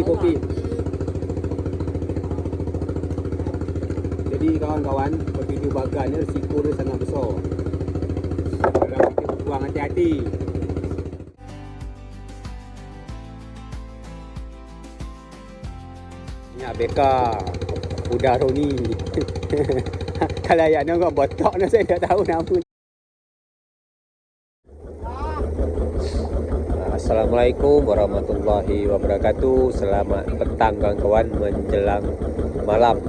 Kopi. Jadi kawan-kawan, begitu bagannya risiko dia sangat besar. Kalau kita buang hati-hati. Ni ABK Udah Roni. Kalau ayat ni orang botak ni saya tak tahu nama. Assalamualaikum warahmatullahi wabarakatuh. Selamat petang kawan-kawan menjelang malam.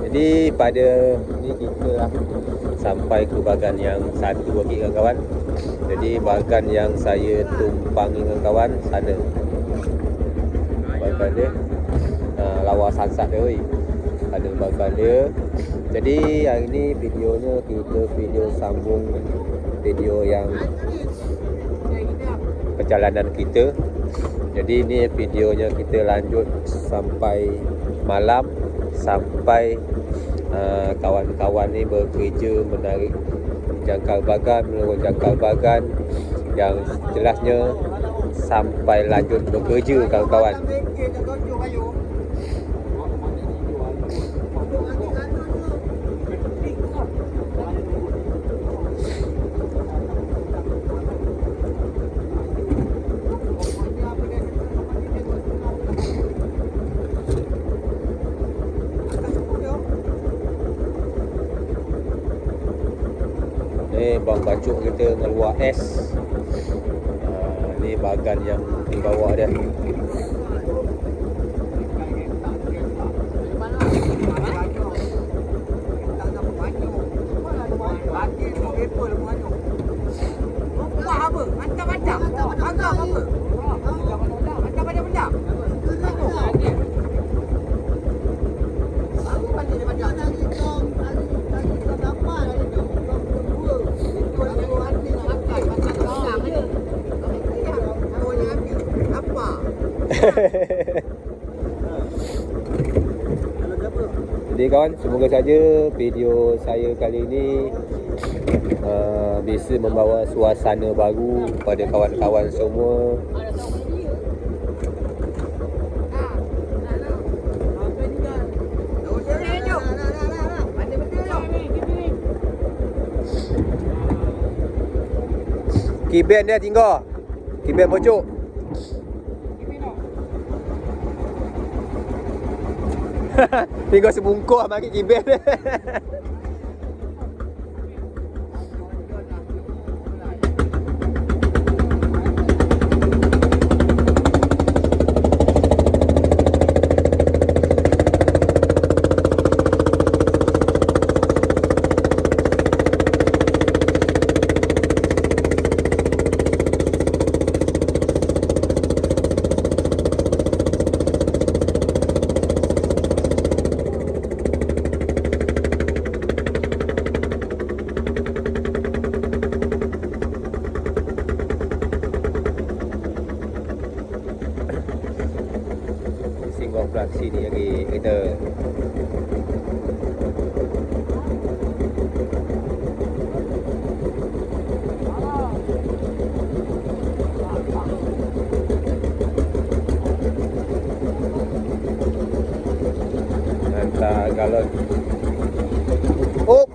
Jadi pada ni kita lah sampai ke bagan yang satu lagi kawan-kawan. Jadi bagan yang saya tumpangi kawan-kawan sana. Bagan dia lawa sansat dia oi. Ada bagan dia. Jadi hari ni videonya kita video sambung video yang perjalanan kita. Jadi ni videonya kita lanjut sampai malam, sampai kawan-kawan ni bekerja menarik jangkar bagan, menurun jangkar bagan, yang jelasnya sampai lanjut bekerja kawan-kawan. Bang bacuk kita ngeluar es. Ni bagan yang di bawah dia. Jadi kawan, semoga saja video saya kali ini bisa membawa suasana baru kepada kawan-kawan semua. Kiben dia tinggal. Kiben bocok. Tinggal sebungkuk bagi kiben. Sini lagi kita. Hantar galon. Oh.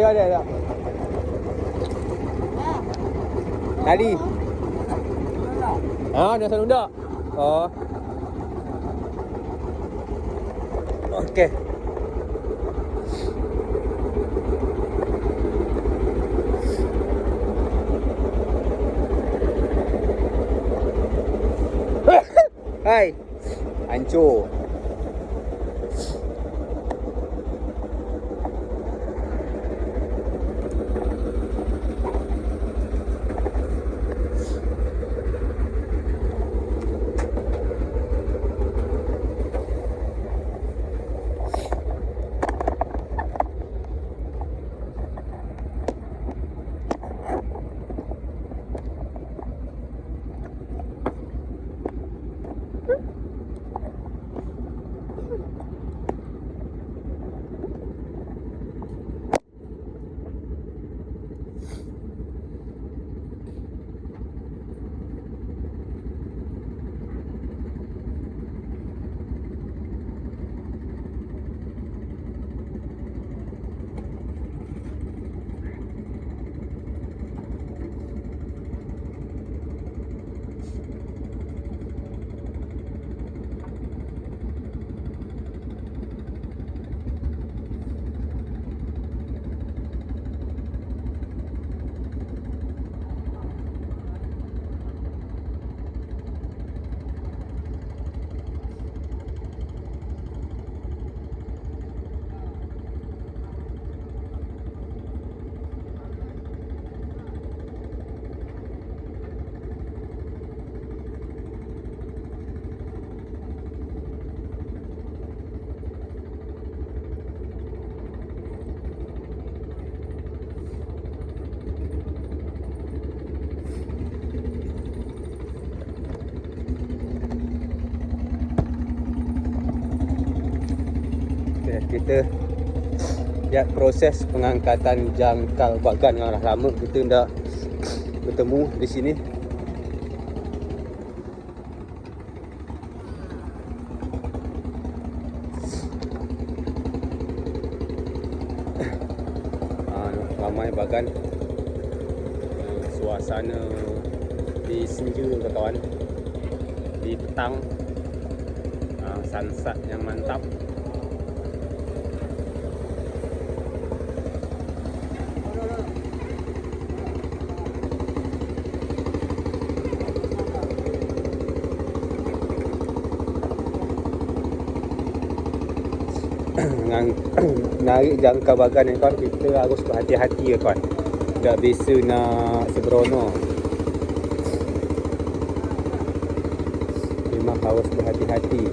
Ada. Tadi. Dia selalu dak. Oh. Okey. Hai. Hancur. Kita lihat proses pengangkatan jangkal bagan yang dah lama kita tak bertemu di sini. Ramai bagan. Suasana di senja kawan, di petang, sunset yang mantap. Narik jangka bagan ni kawan, kita harus berhati-hati ya kawan. Tak biasa nak sembrono. Memang harus berhati-hati.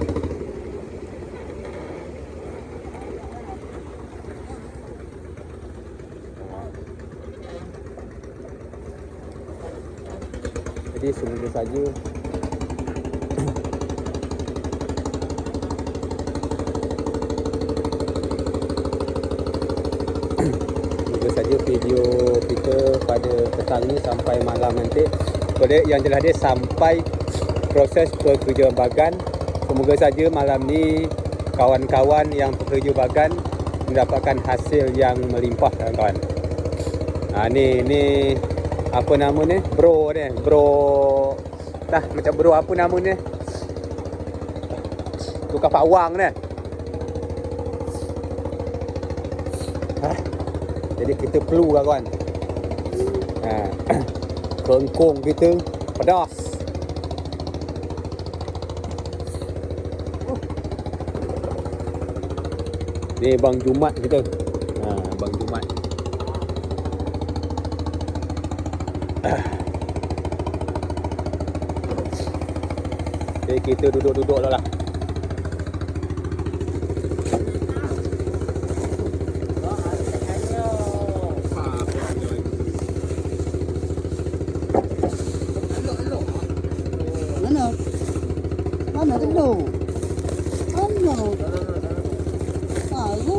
Jadi semoga saja video kita pada petang ni sampai malam nanti. Projek yang jelas dia sampai proses pekerja bagan. Semoga saja malam ni kawan-kawan yang pekerja bagan mendapatkan hasil yang melimpah kawan-kawan. Ni apa nama ni? Bro ni, bro. Macam bro apa nama ni? Tukar pawang ni. Jadi kita perlu lah kawan. Kelengkong kita pedas. Ni Bang Jumat kita. Bang Jumat. Jadi kita duduk-duduk dah lah. Mana dulu? Mana? Tahu.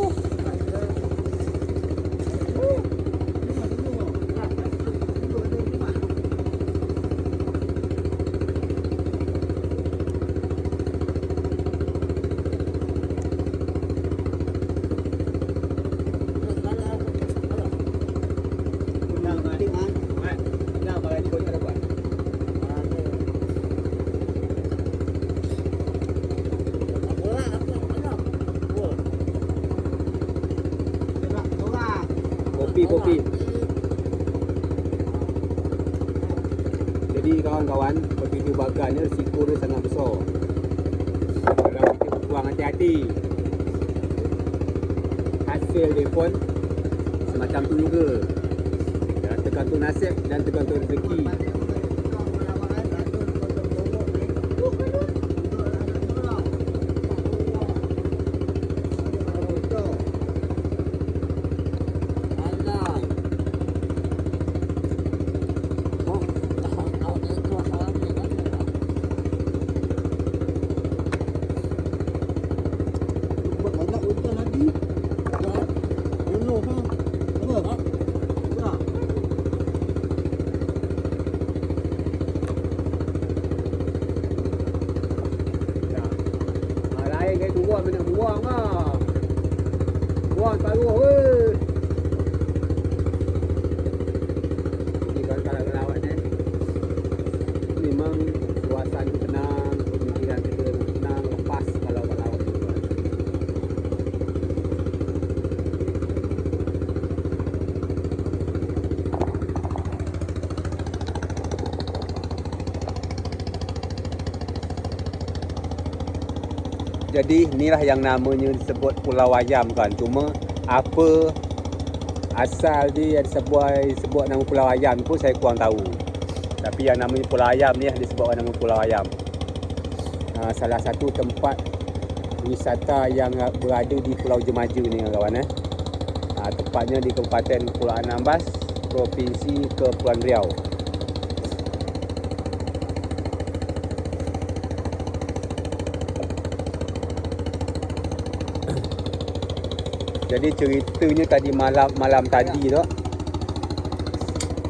kopi. Jadi kawan-kawan, begitu bagannya risiko dia sangat besar. Kalau kita buang hati-hati, hasil dia pun semacam tu juga. Ya, tergantung nasib dan tergantung rezeki. Lain kali turun nak buang lah. Buang taruh weh. Jadi kalau lawat ni memang suasana tenang, pemikiran kita tenang, lepas kalau lawat tu. Jadi inilah yang namanya disebut Pulau Ayam kan. Cuma apa asal dia disebut nama Pulau Ayam pun saya kurang tahu. Tapi yang namanya Pulau Ayam ni disebut nama Pulau Ayam. Salah satu tempat wisata yang berada di Pulau Jemaja ni kawan. Tepatnya di Kabupaten Kepulauan Anambas, Provinsi Kepulauan Riau. Jadi ceritanya tadi malam tadi tu.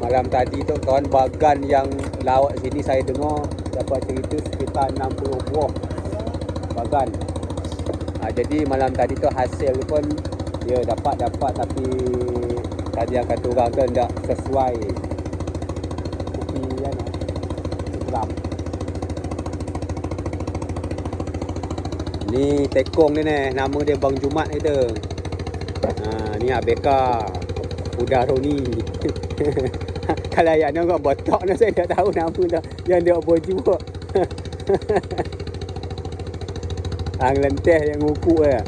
Malam tadi tu kawan bagan yang lawat sini saya dengar dapat cerita sekitar 60 buah bagan. Jadi malam tadi tu hasil pun dia dapat tapi tadi yang kata orang tu tak sesuai kopi kan. Seram. Ni tekong ni nama dia Bang Jumat kita. Ni Abeka Udah Roni. Kalau yang nak botak ni saya tak tahu nama dah. Yang dia baju kok. Ang lenteh yang ngukuk ya.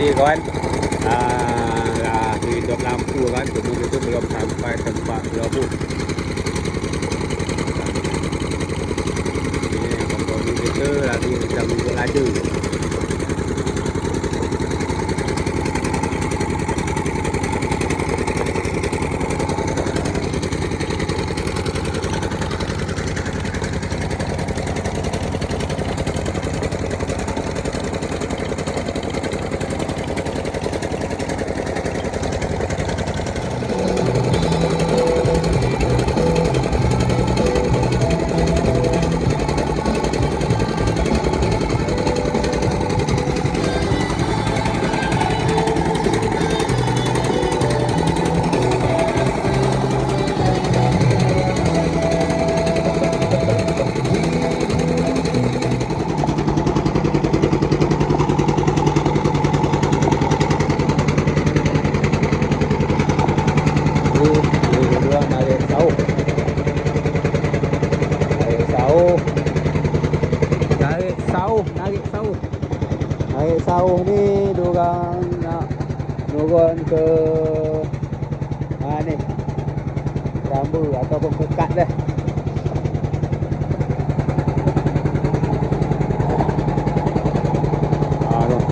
Jadi kawan, hidup lampu kan, cuma itu belum sampai tempat gelabut. Ini kompromi kita lagi sedang duduk lada. Naik sauh ni diorang nak turun ke ni Rambu ataupun Pukat dah.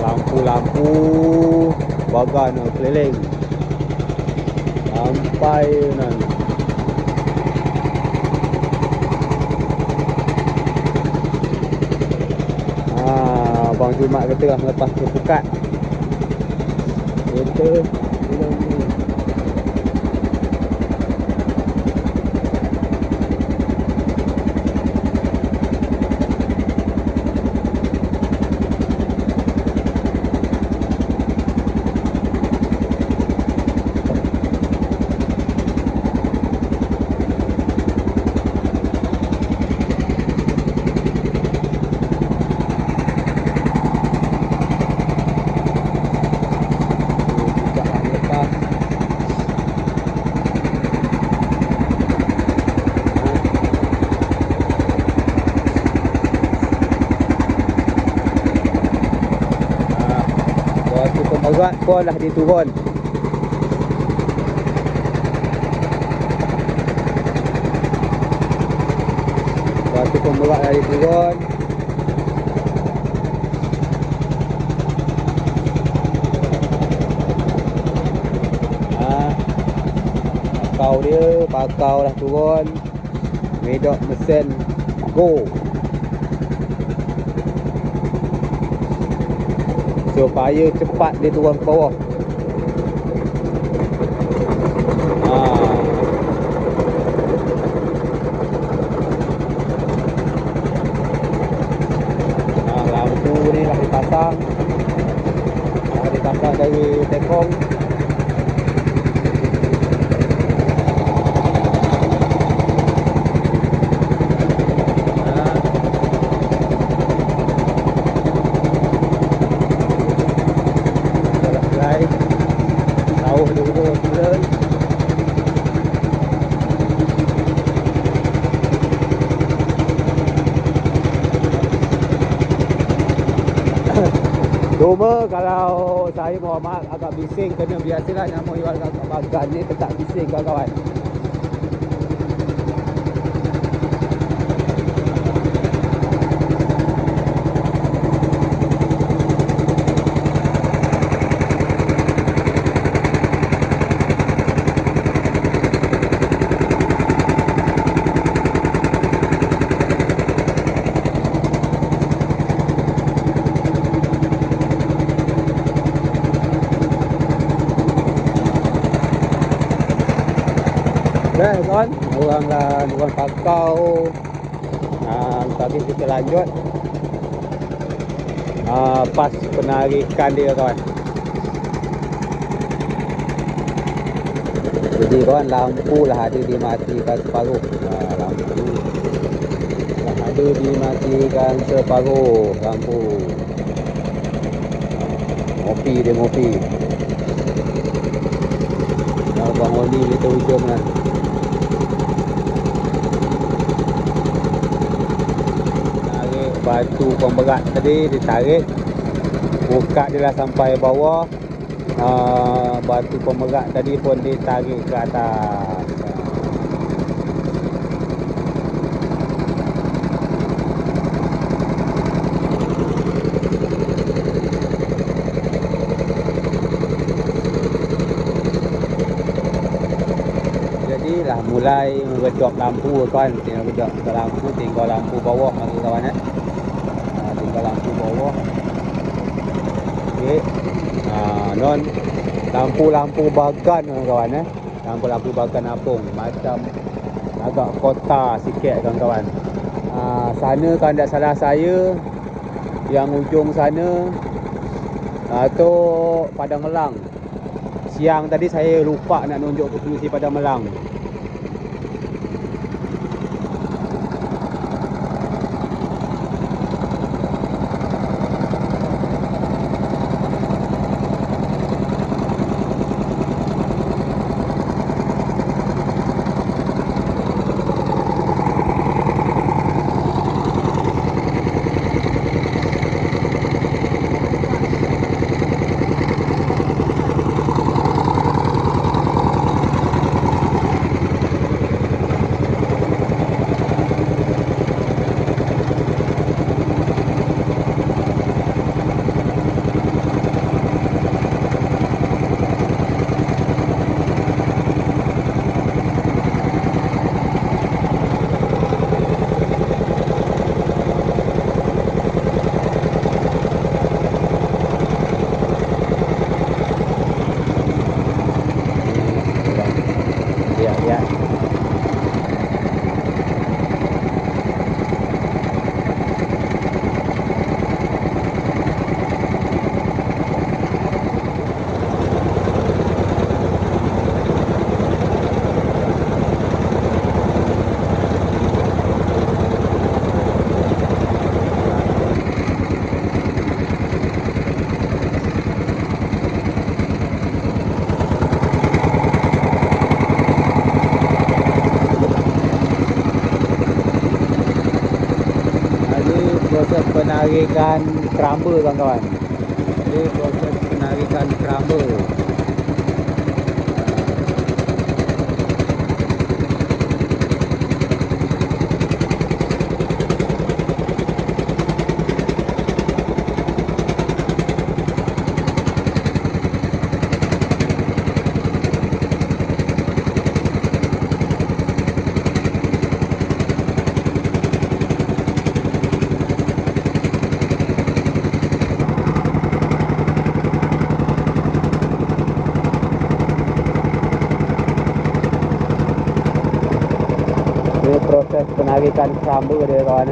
Lampu-lampu bagan keliling sampai nanti. Abang Jumat kata dah melepas ke Pukat. Kereta belum ni. pemberat pun dah diturun. Batu pemberat dah diturun. Bakau dah turun. Medok mesin go. Supaya cepat dia turun ke bawah. Lampu ni dah dipasang. Dipasang dari tekong. Cuma kalau saya mohon maaf agak bising kena biasalah nama iwal kakak bagan ni tetap bising kawan-kawan. Dah kawan, orang pakau. Tadi kita lanjut pas penarikan dia kawan. Jadi kawan, lampu lah ada dimatikan separuh. Lampu lah ada dimatikan separuh lampu. Mopi. Abang Oli kita hujung lah. Batu pemberat tadi ditarik, buka dia lah sampai bawah. Batu pemberat tadi pun ditarik ke atas. Jadilah mulai meredop lampu kan. Tinggal redop lampu, tinggal lampu bawah lagi kawan tinggal lampu bawah. Okey. Non lampu bagan kawan lampu bagan apung macam agak kota sikit kawan-kawan. Sana kalau tak salah saya yang ujung sana tu Padang Melang. Siang tadi saya lupa nak tunjuk posisi Padang Melang. proses penarikan keramba kawan-kawan. Ini proses penarikan penagikan keramba. Ini proses penarikan keramba dia kawan.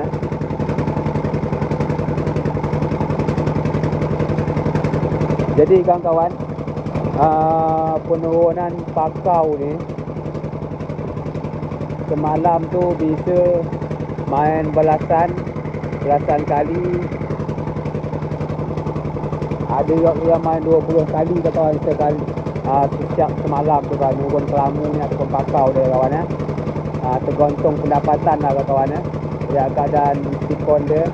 Jadi kawan-kawan, penurunan pakau ni semalam tu bisa main belasan kali. Ada yang main 20 kali kawan sekali setiap semalam tu kan, nurun kelamu ni ataupun pakau dia kawan. Tergantung pendapatan lah kawan. Ya, keadaan sikon dia.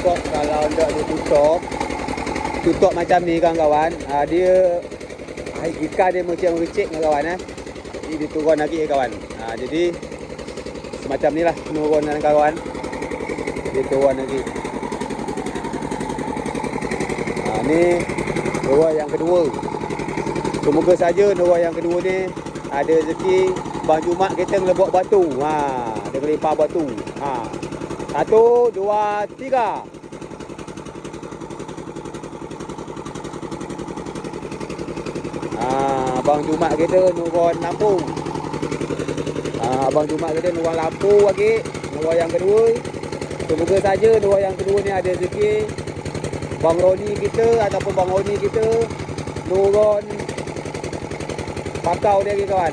Kalau tidak tutup macam ni kawan-kawan, dia ikan dia macam recik kawan. Jadi dia turun lagi kawan. Jadi semacam ni lah penurunan kawan. Dia turun lagi. Ni nurul yang kedua. Semoga saja nurul yang kedua ni ada rezeki. Bang Jumat kita ngelebok batu. Dia kelipar batu. 1, 2, 3. Abang Jumat kita nurun lampu. Abang Jumat kita nurun lampu lagi. Nurun yang kedua. Semoga saja nurun yang kedua ni ada rezeki. Bang Roni kita ataupun Bang Roni kita nurun pakau dia lagi kawan.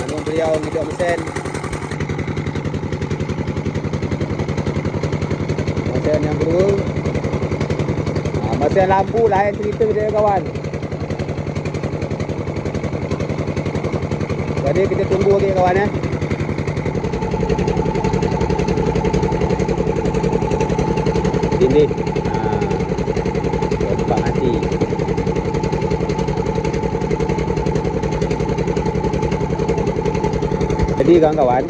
Ni beliau hidup mesin. dan yang kedua. Masa lampu lain cerita dia kawan. Jadi kita tunggu lagi kawan ya. Dinding. Nampak mati. Jadi kawan-kawan,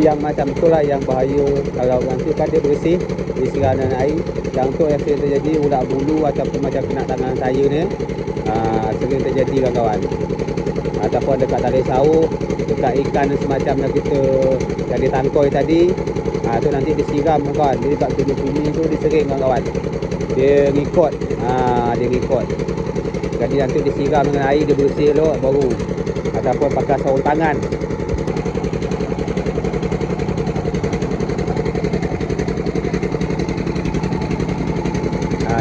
yang macam itulah yang bahaya kalau nanti kan dia bersih disiram dengan air. Yang tu yang sering terjadi ulat bulu ataupun macam kena tangan saya ni, sering terjadi kawan-kawan. Ataupun dekat tali sawah, dekat ikan semacam yang kita yang ditangkoi tadi, tu nanti disiram kawan. Jadi kat tumi-tumi tu disering kawan-kawan. Dia ngikut, dia ngikut. Jadi nanti disiram dengan air, dia bersih dulu baru. Ataupun pakai sarung tangan.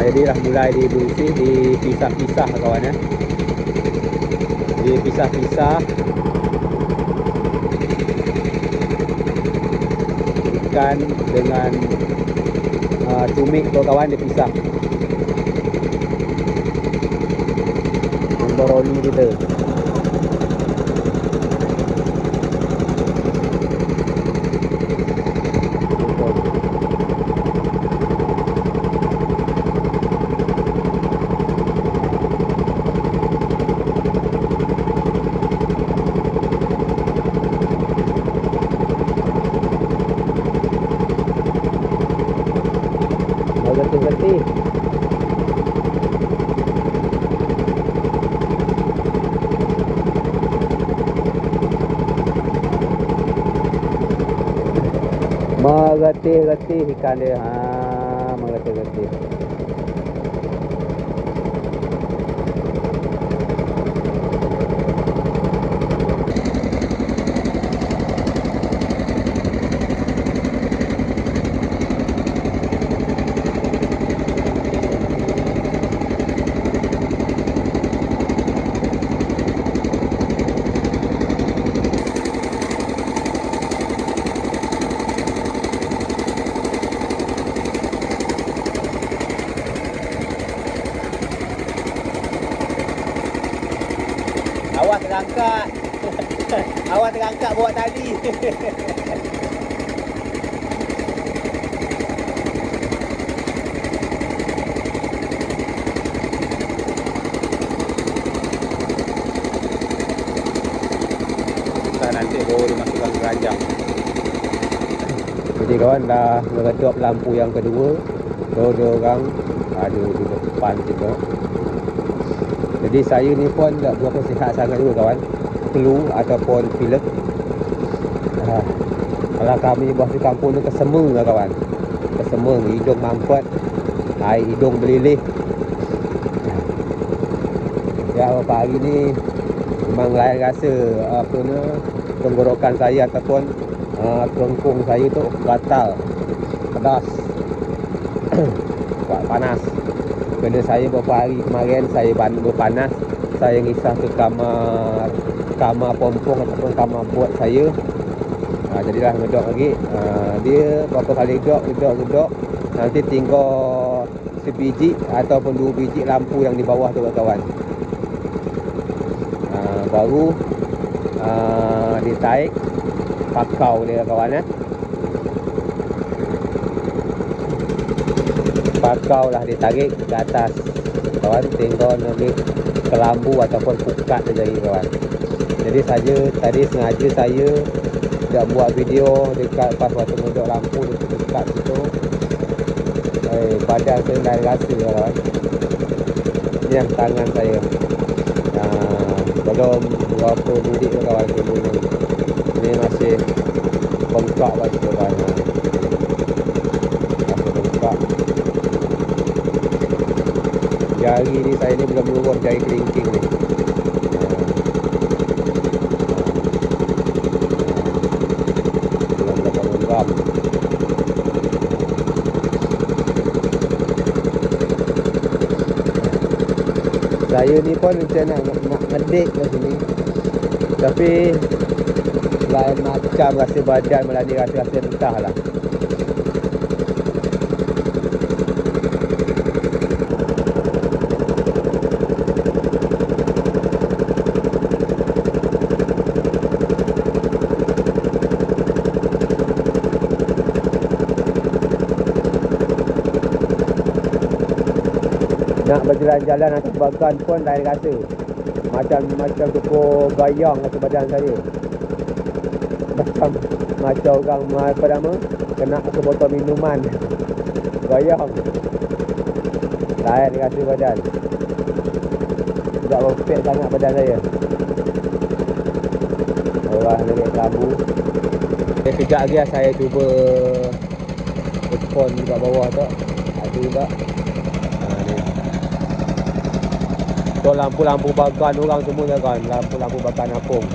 Jadilah mulai dibersih, dipisah-pisah kawan ya. Dipisah-pisah. Ikan dengan cumik tu kawan dipisah. Memboroni kita. Ganti-ganti. Mengerti-gerti ikan dia. Mengerti-gerti. Awak terangkat. Awak terangkat bawa tali. Nanti baru dimasukkan keranjang. Jadi kawan dah meredup lampu yang kedua. Dua orang ada di depan kita. Jadi saya ni pun tak berapa sihat sangat juga kawan. Flu ataupun pilek. Kalau kami buat di kampung ni kesemeng lah kawan. Kesemeng, hidung mampet, air hidung belilih. Ya beberapa hari ni memang lain rasa apa ni, tenggorokan saya ataupun kerongkong saya tu gatal, pedas, panas. Kena saya beberapa hari kemarin saya berpanas, saya ngisah ke kamar pompong ataupun kamar buat saya. Jadilah ngedok lagi. Dia berapa kali gedok nanti tinggal sebiji ataupun 2 biji lampu yang di bawah tu kawan. Baru ditarik pakau dia kawan ya. Pakau lah ditarik ke atas kawan, tinggal lagi kelambu ataupun pukat dia jadi kawan. Jadi tadi sengaja saya tak buat video dekat pas waktu ngedok lampu dekat situ. Badan saya dah rasa kawan. Ni yang tangan saya. Belum berapa mudik kawan dulu. Ni masih bengkak lagi kawan. Masih bengkak. Jari ni saya ni belum lurus, jari kelingking ni. Belum dapat lengkap. Saya ni pun macam nak ngedik ke sini. Tapi lain macam rasa badan malah ni rasa entah lah. Nak berjalan-jalan atas bagan pun lain rasa. Macam tukur gayang atas badan saya. Macam orang apa nama, kena sebotol minuman. Gayang. Lain rasa badan. Tak perfect sangat badan saya. Orang naik kelambu. Sekejap lagi saya cuba telepon kat bawah tu. Ada tak? Ni. So lampu-lampu bagan orang semua dah kan. Lampu-lampu bagan apung.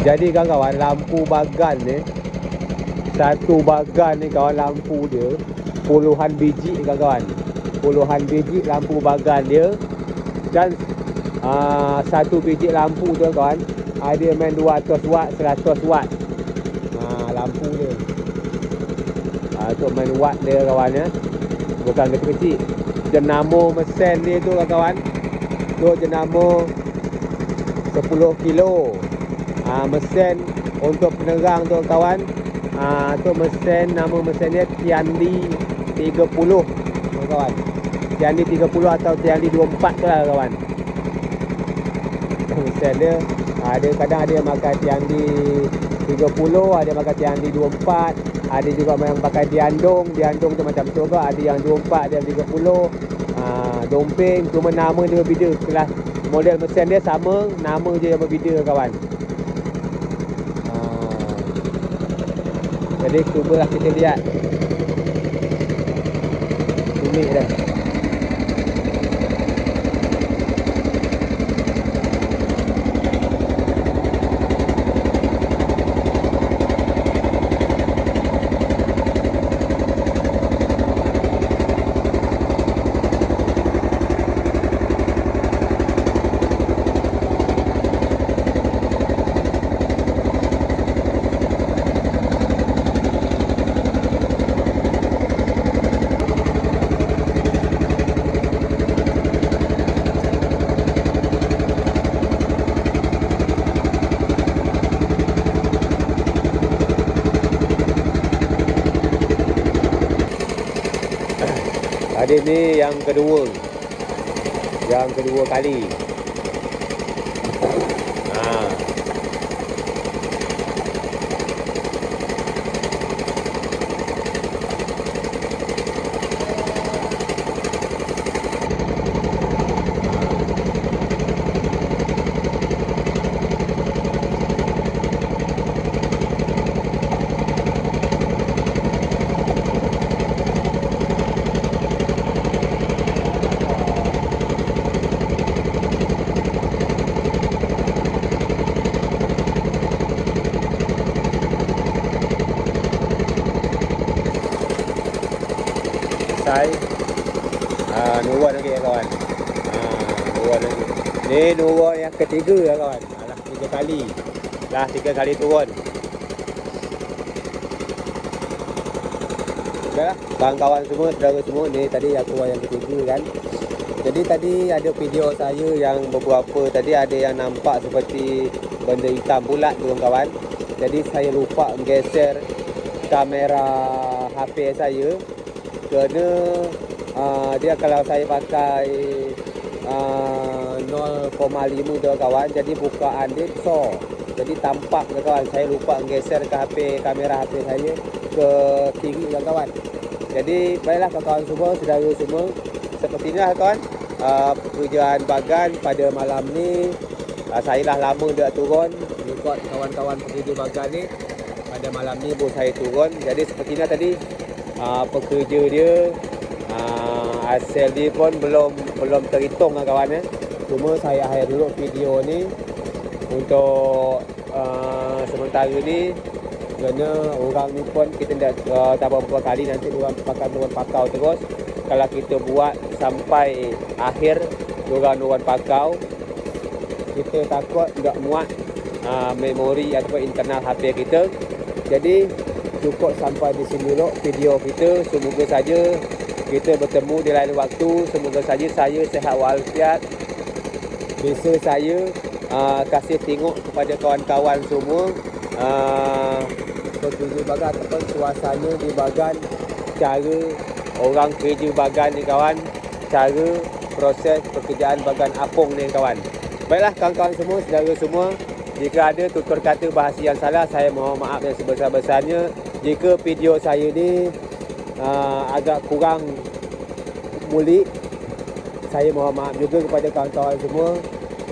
Jadi kawan-kawan, lampu bagan ni, satu bagan ni kawan, lampu dia puluhan biji kawan-kawan. Puluhan biji lampu bagan dia. Dan satu biji lampu tu kawan, ada main 200 watt, 100 watt. Lampu dia. Untuk main watt dia kawan ya. Bukan kecil-kecil. Jenama mesin dia tu kawan. Tu jenama 10 kilo. Mesin untuk penerang tu kawan. Tu mesin, nama mesin dia Tiandi 30 kawan. Tiandi 30 atau Tiandi 24 tu lah kawan. Mesin dia ada, kadang ada yang pakai Tiandi 30, ada yang pakai Tiandi 24, ada juga yang pakai diandung tu macam tu ke, ada yang 24, ada yang 30. Domping, cuma nama dia berbeza. Kelas model mesin dia sama, nama je yang berbeza kawan. Jadi cubalah kita lihat. Unik dah. Tadi ni yang kedua kali. Nurwan lagi ya kawan. Nurwan lagi. Ni nurwan yang ketiga ya kawan. Alah 3 kali. Dah 3 kali turun. Okeylah, kawan-kawan semua, saudara semua, ni tadi aku yang ketiga kan. Jadi tadi ada video saya yang beberapa tadi ada yang nampak seperti benda hitam bulat tu kawan. Jadi saya lupa geser kamera HP saya kerana dia kalau saya pakai 0,5 tu kawan, jadi bukaan dia besar. Jadi tampak kawan, saya lupa geser ke kamera HP saya ke kiri kawan. Jadi baiklah kawan semua, saudara semua, seperti inilah kawan pekerjaan bagan pada malam ni. Saya dah lama dah turun ikut kawan-kawan pekerja bagan ni. Pada malam ni baru saya turun. Jadi seperti inilah tadi pekerja dia. Hasil dia pun belum terhitung kawan ya. Cuma saya akhir dulu video ni untuk sementara ni, kerana orang ni pun kita tak berapa kali nanti orang pakai turun pakau terus. Kalau kita buat sampai akhir turun pakau, kita takut tak muat memori ataupun internal HP kita. Jadi cukup sampai di sini dulu video kita. Semoga saja kita bertemu di lain waktu. Semoga saja saya sihat walafiat. Bisa saya kasih tengok kepada kawan-kawan semua pekerja bagan ataupun suasana di bagan, cara orang kerja bagan ni kawan, cara proses pekerjaan bagan apung ni kawan. Baiklah kawan-kawan semua, saudara semua, jika ada tutur kata bahasa yang salah, saya mohon maaf yang sebesar-besarnya. Jika video saya ni agak kurang mulik, saya mohon maaf juga kepada kawan-kawan semua.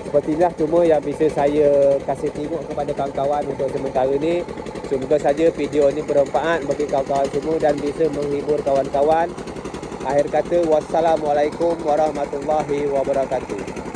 Seperti inilah cuma yang bisa saya kasih tengok kepada kawan-kawan untuk sementara ni. Semoga saja video ni bermanfaat bagi kawan-kawan semua dan bisa menghibur kawan-kawan. Akhir kata, wassalamualaikum warahmatullahi wabarakatuh.